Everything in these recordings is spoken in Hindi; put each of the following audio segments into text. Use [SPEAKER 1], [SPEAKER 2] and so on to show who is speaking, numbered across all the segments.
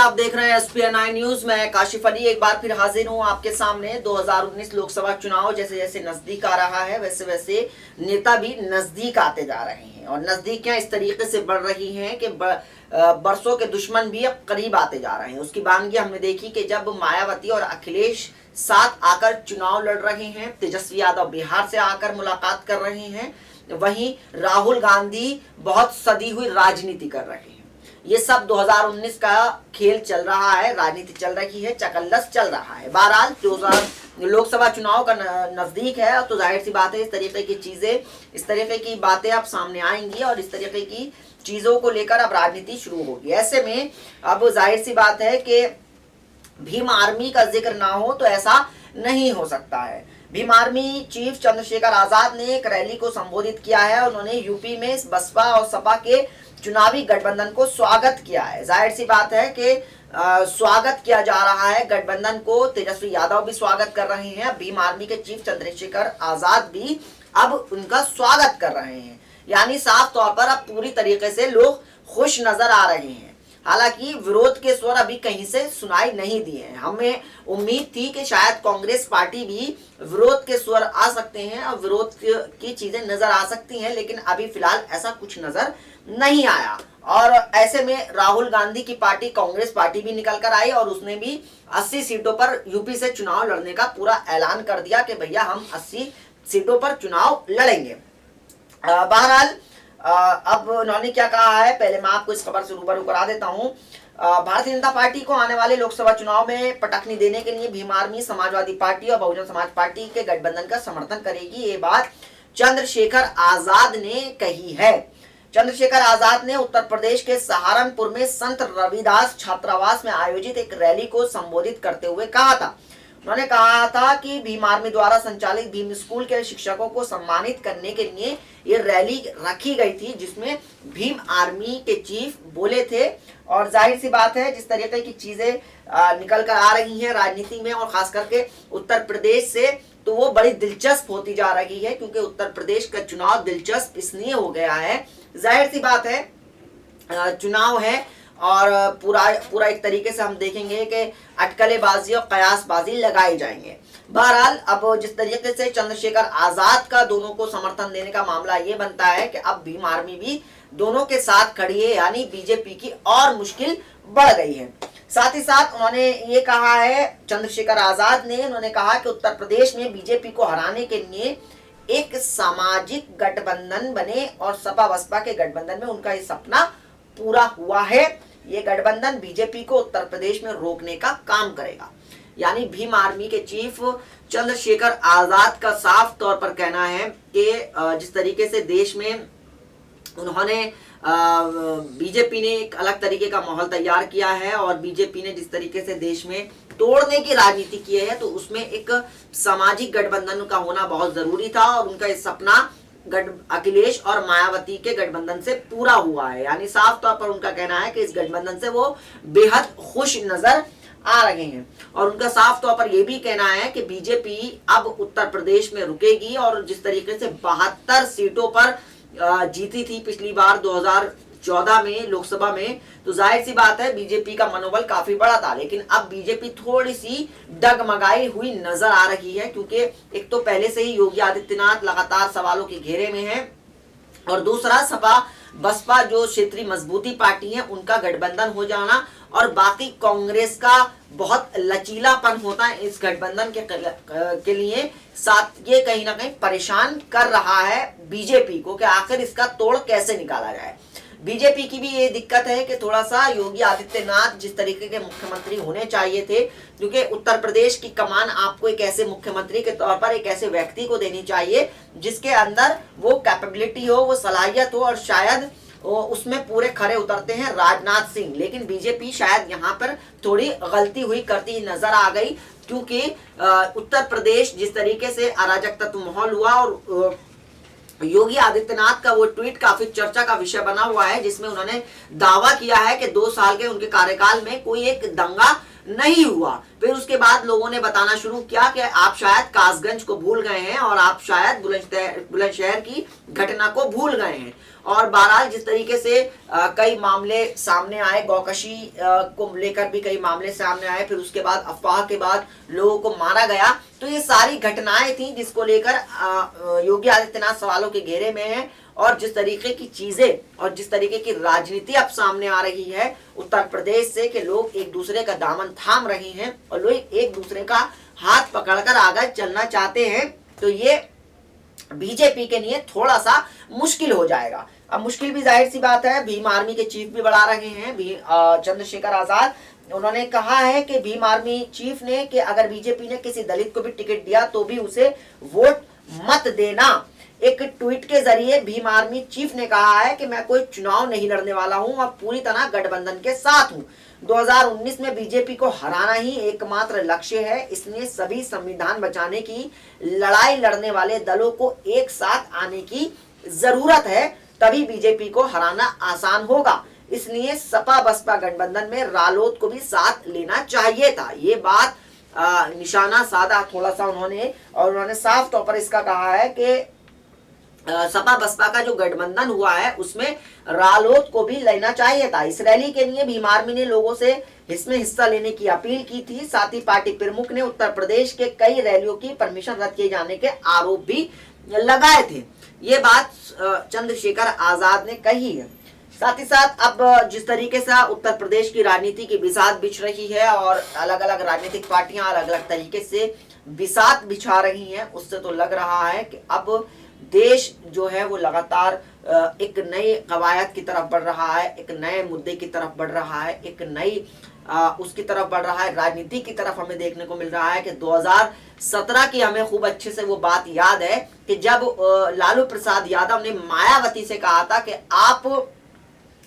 [SPEAKER 1] आप देख रहे हैं एसपीएन9 न्यूज। मैं काशिफ अली एक बार फिर हाजिर हूं आपके सामने। 2019 लोकसभा चुनाव जैसे जैसे नजदीक आ रहा है वैसे वैसे नेता भी नजदीक आते जा रहे हैं और नजदीकियां इस तरीके से बढ़ रही हैं कि बरसों के दुश्मन भी अब करीब आते जा रहे हैं। उसकी बानगी हमने देखी कि जब मायावती और अखिलेश साथ आकर चुनाव लड़ रहे हैं, तेजस्वी यादव बिहार से आकर मुलाकात कर रहे हैं, वहीं राहुल गांधी बहुत सदी हुई राजनीति कर रहे हैं। ये सब 2019 का खेल चल रहा है, राजनीति चल रही है, चकल्लस चल रहा है। बहरहाल 2000 लोकसभा चुनाव का नजदीक है तो जाहिर सी बात है इस तरीके की चीजें, इस तरीके की बातें अब सामने आएंगी और इस तरीके की चीजों को लेकर अब राजनीति शुरू होगी। ऐसे में अब जाहिर सी बात है कि भीम आर्मी का जिक्र ना हो तो ऐसा नहीं हो सकता है। भीम आर्मी चीफ चंद्रशेखर आजाद ने एक रैली को संबोधित किया है। उन्होंने यूपी में बसपा और सपा के चुनावी गठबंधन को स्वागत किया है। जाहिर सी बात है कि स्वागत किया जा रहा है गठबंधन को। तेजस्वी यादव भी स्वागत कर रहे हैं, भीम आर्मी के चीफ चंद्रशेखर आजाद भी अब उनका स्वागत कर रहे हैं। यानी साफ तौर पर अब पूरी तरीके से लोग खुश नजर आ रहे हैं। हालांकि विरोध के स्वर अभी कहीं से सुनाई नहीं दिए हैं। हमें उम्मीद थी कि शायद कांग्रेस पार्टी भी विरोध के स्वर आ सकते हैं और विरोध की चीजें नजर आ सकती हैं, लेकिन अभी फिलहाल ऐसा कुछ नजर नहीं आया। और ऐसे में राहुल गांधी की पार्टी कांग्रेस पार्टी भी निकल कर आई और उसने भी 80 सीटों पर यूपी से चुनाव लड़ने का पूरा ऐलान कर दिया कि भैया हम 80 सीटों पर चुनाव लड़ेंगे। बहरहाल अब उन्होंने क्या कहा है, पहले मैं आपको इस खबर से रूबरू करा देता हूं। भारतीय जनता पार्टी को आने वाले लोकसभा चुनाव में पटखनी देने के लिए भीम आर्मी, समाजवादी पार्टी और बहुजन समाज पार्टी के गठबंधन का समर्थन करेगी। ये बात चंद्रशेखर आजाद ने कही है। चंद्रशेखर आजाद ने उत्तर प्रदेश के सहारनपुर में संत रविदास छात्रावास में आयोजित एक रैली को संबोधित करते हुए कहा था। उन्होंने कहा था कि भीम आर्मी द्वारा संचालित भीम स्कूल के शिक्षकों को सम्मानित करने के लिए ये रैली रखी गई थी, जिसमें भीम आर्मी के चीफ बोले थे। और जाहिर सी बात है जिस तरीके की चीजें निकल कर आ रही हैं राजनीति में और खास करके उत्तर प्रदेश से, तो वो बड़ी दिलचस्प होती जा रही है, क्योंकि उत्तर प्रदेश का चुनाव दिलचस्प इसलिए हो गया है, जाहिर सी बात है चुनाव है और पूरा एक तरीके से हम देखेंगे कि अटकलेबाजी और कयासबाजी लगाए जाएंगे। बहरहाल अब जिस तरीके से चंद्रशेखर आजाद का दोनों को समर्थन देने का मामला ये बनता है कि अब भीम आर्मी भी दोनों के साथ खड़ी है, यानी बीजेपी की और मुश्किल बढ़ गई है। साथ ही साथ उन्होंने ये कहा है, चंद्रशेखर आजाद ने उन्होंने कहा कि उत्तर प्रदेश में बीजेपी को हराने के लिए एक सामाजिक गठबंधन बने और सपा बसपा के गठबंधन में उनका ये सपना पूरा हुआ है। ये गठबंधन बीजेपी को उत्तर प्रदेश में रोकने का काम करेगा। यानी भीम आर्मी के चीफ चंद्रशेखर आजाद का साफ तौर पर कहना है कि जिस तरीके से देश में उन्होंने बीजेपी ने एक अलग तरीके का माहौल तैयार किया है और बीजेपी ने जिस तरीके से देश में तोड़ने की राजनीति की है, तो उसमें एक सामाजिक गठबंधन का होना बहुत जरूरी था और उनका इस सपना अखिलेश और मायावती के गठबंधन से पूरा हुआ है। यानी साफ तौर पर उनका कहना है कि इस गठबंधन से वो बेहद खुश नजर आ रहे हैं और उनका साफ तौर पर यह भी कहना है कि बीजेपी अब उत्तर प्रदेश में रुकेगी और जिस तरीके से 72 सीटों पर जीती थी पिछली बार 2014 में लोकसभा में, तो जाहिर सी बात है बीजेपी का मनोबल काफी बड़ा था। लेकिन अब बीजेपी थोड़ी सी डगमगाई हुई नजर आ रही है, क्योंकि एक तो पहले से ही योगी आदित्यनाथ लगातार सवालों के घेरे में है और दूसरा सपा बसपा जो क्षेत्रीय मजबूती पार्टी है उनका गठबंधन हो जाना और बाकी कांग्रेस का बहुत लचीलापन होता है इस गठबंधन के लिए, साथ ये कहीं ना कहीं परेशान कर रहा है बीजेपी को कि आखिर इसका तोड़ कैसे निकाला जाए। बीजेपी की भी ये दिक्कत है कि थोड़ा सा योगी आदित्यनाथ जिस तरीके के मुख्यमंत्री होने चाहिए थे, क्योंकि उत्तर प्रदेश की कमान आपको एक ऐसे मुख्यमंत्री के तौर पर एक ऐसे व्यक्ति को देनी चाहिए जिसके अंदर वो कैपेबिलिटी हो, वो सलाहियत हो और शायद उसमें पूरे खरे उतरते हैं राजनाथ सिंह। लेकिन बीजेपी शायद यहाँ पर थोड़ी गलती हुई करती नजर आ गई, क्योंकि उत्तर प्रदेश जिस तरीके से अराजक तत्व माहौल हुआ और योगी आदित्यनाथ का वो ट्वीट काफी चर्चा का विषय बना हुआ है, जिसमें उन्होंने दावा किया है कि 2 साल के उनके कार्यकाल में कोई एक दंगा नहीं हुआ। फिर उसके बाद लोगों ने बताना शुरू किया कि आप शायद कासगंज को भूल गए हैं और आप शायद बुलंदशहर की घटना को भूल गए हैं। और बहरहाल जिस तरीके से कई मामले सामने आए, गौकशी को लेकर भी कई मामले सामने आए, फिर उसके बाद अफवाह के बाद लोगों को मारा गया, तो ये सारी घटनाएं थी जिसको लेकर योगी आदित्यनाथ सवालों के घेरे में है। और जिस तरीके की चीजें और जिस तरीके की राजनीति अब सामने आ रही है उत्तर प्रदेश से, कि लोग एक दूसरे का दामन थाम रहे हैं और लोग एक दूसरे का हाथ पकड़कर आगे चलना चाहते हैं, तो ये बीजेपी के लिए थोड़ा सा मुश्किल हो जाएगा। अब मुश्किल भी जाहिर सी बात है, भीम आर्मी के चीफ भी बढ़ा रहे हैं चंद्रशेखर आजाद। उन्होंने कहा है कि भीम आर्मी चीफ ने कि अगर बीजेपी ने किसी दलित को भी टिकट दिया तो भी उसे वोट मत देना। एक ट्वीट के जरिए भीम आर्मी चीफ ने कहा है कि मैं कोई चुनाव नहीं लड़ने वाला हूं और पूरी तरह गठबंधन के साथ हूं। 2019 में बीजेपी को हराना ही एकमात्र लक्ष्य है, इसलिए सभी संविधान बचाने की लड़ाई लड़ने वाले दलों को एक साथ आने की जरूरत है, तभी बीजेपी को हराना आसान होगा। इसलिए सपा बसपा गठबंधन में रालोद को भी साथ लेना चाहिए था। ये बात निशाना साधा थोड़ा सा उन्होंने साफ तौर पर इसका कहा है कि सपा बसपा का जो गठबंधन हुआ है उसमें रालोद को भी लेना चाहिए था। इस रैली के लिए भीम आर्मी ने लोगों से इसमें हिस्सा लेने की अपील की थी। साथ ही पार्टी प्रमुख ने उत्तर प्रदेश के कई रैलियों की परमिशन रद्द किए जाने के आरोप भी लगाए थे। ये बात चंद्रशेखर आजाद ने कही है। साथ ही साथ अब जिस तरीके से उत्तर प्रदेश की राजनीति की बिसात बिछ रही है और अलग अलग राजनीतिक पार्टियां अलग अलग तरीके से बिसात बिछा रही हैं, उससे तो लग रहा है कि अब देश जो है वो लगातार एक नई कवायद की तरफ बढ़ रहा है, एक नए मुद्दे की तरफ बढ़ रहा है, एक नई उसकी तरफ बढ़ रहा है, राजनीति की तरफ हमें देखने को मिल रहा है कि 2017 की हमें खूब अच्छे से वो बात याद है कि जब लालू प्रसाद यादव ने मायावती से कहा था कि आप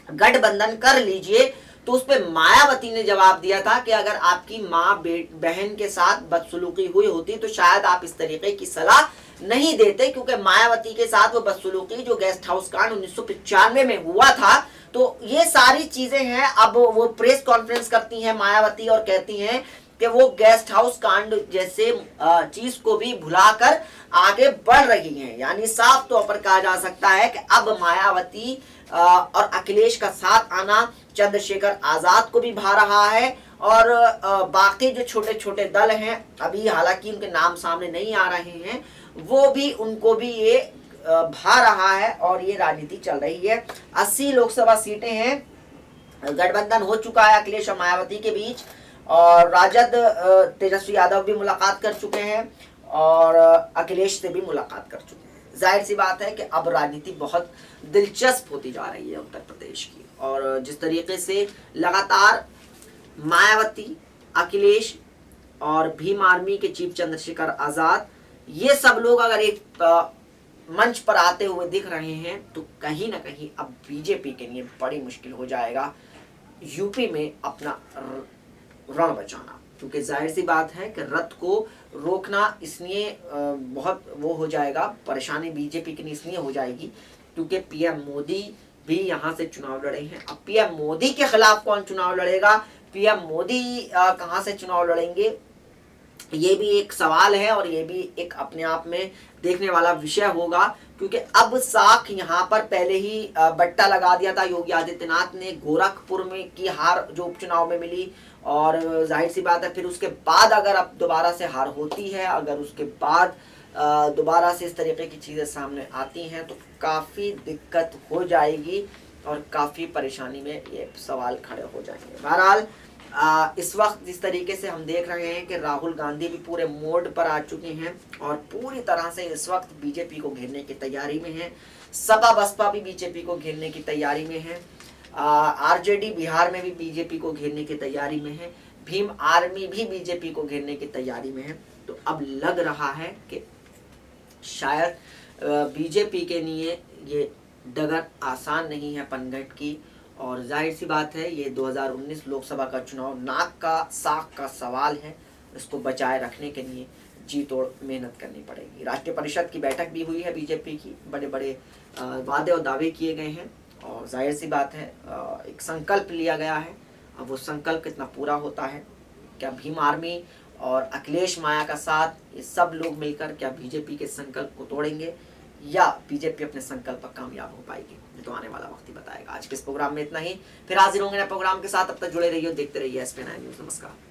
[SPEAKER 1] गठबंधन कर लीजिए, तो उस पर मायावती ने जवाब दिया था कि अगर आपकी माँ बहन के साथ बदसलूकी हुई होती तो शायद आप इस तरीके की सलाह नहीं देते, क्योंकि मायावती के साथ वो बदसलूकी जो गेस्ट हाउस कांड 1995 में हुआ था। तो ये सारी चीजें हैं। अब वो प्रेस कॉन्फ्रेंस करती हैं मायावती और कहती हैं कि वो गेस्ट हाउस कांड जैसे चीज को भी भुलाकर आगे बढ़ रही हैं। यानी साफ तौर पर कहा जा सकता है कि अब मायावती और अखिलेश का साथ आना चंद्रशेखर आजाद को भी भा रहा है और बाकी जो छोटे छोटे दल हैं, अभी हालांकि उनके नाम सामने नहीं आ रहे हैं, वो भी उनको भी ये भा रहा है और ये राजनीति चल रही है। 80 लोकसभा सीटें हैं, गठबंधन हो चुका है अखिलेश और मायावती के बीच, और राजद तेजस्वी यादव भी मुलाकात कर चुके हैं और अखिलेश से भी मुलाकात कर चुके हैं। जाहिर सी बात है कि अब राजनीति बहुत दिलचस्प होती जा रही है उत्तर प्रदेश की, और जिस तरीके से लगातार मायावती, अखिलेश और भीम आर्मी के चीफ चंद्रशेखर आजाद, ये सब लोग अगर एक मंच पर आते हुए दिख रहे हैं तो कहीं ना कहीं अब बीजेपी के लिए बड़ी मुश्किल हो जाएगा यूपी में अपना रण बचाना, क्योंकि जाहिर सी बात है कि रथ को रोकना इसलिए बहुत वो हो जाएगा, परेशानी बीजेपी के लिए इसलिए हो जाएगी क्योंकि पीएम मोदी भी यहाँ से चुनाव लड़े हैं। अब पीएम मोदी के खिलाफ कौन चुनाव लड़ेगा, पीएम मोदी कहाँ से चुनाव लड़ेंगे, ये भी एक सवाल है और ये भी एक अपने आप में देखने वाला विषय होगा, क्योंकि अब साख यहाँ पर पहले ही बट्टा लगा दिया था योगी आदित्यनाथ ने गोरखपुर में की हार जो उपचुनाव में मिली, और जाहिर सी बात है फिर उसके बाद अगर अब दोबारा से हार होती है, अगर उसके बाद दोबारा से इस तरीके की चीज़ें सामने आती हैं तो काफ़ी दिक्कत हो जाएगी और काफ़ी परेशानी में ये सवाल खड़े हो जाएंगे। बहरहाल इस वक्त जिस तरीके से हम देख रहे हैं कि राहुल गांधी भी पूरे मोड पर आ चुके हैं और पूरी तरह से इस वक्त बीजेपी को घेरने की तैयारी में है, सपा बसपा भी बीजेपी को घेरने की तैयारी में है, आरजेडी बिहार में भी बीजेपी को घेरने की तैयारी में है, भीम आर्मी भी बीजेपी को घेरने की तैयारी में है। तो अब लग रहा है कि शायद बीजेपी के लिए ये डगर आसान नहीं है पनघट की, और जाहिर सी बात है ये 2019 लोकसभा का चुनाव नाक का साख का सवाल है, इसको बचाए रखने के लिए जी तोड़ मेहनत करनी पड़ेगी। राष्ट्रीय परिषद की बैठक भी हुई है बीजेपी की, बड़े बड़े वादे और दावे किए गए हैं और जाहिर सी बात है एक संकल्प लिया गया है। अब वो संकल्प कितना पूरा होता है क्या भीम आर्मी और अखिलेश माया का साथ ये सब लोग मिलकर क्या बीजेपी के संकल्प को तोड़ेंगे या बीजेपी अपने संकल्प पर कामयाब हो पाएगी, ये तो आने वाला वक्त ही बताएगा। आज के इस प्रोग्राम में इतना ही, फिर हाजिर होंगे नए प्रोग्राम के साथ। अब तक जुड़े रहिए, देखते रहिए SP9 न्यूज़। नमस्कार।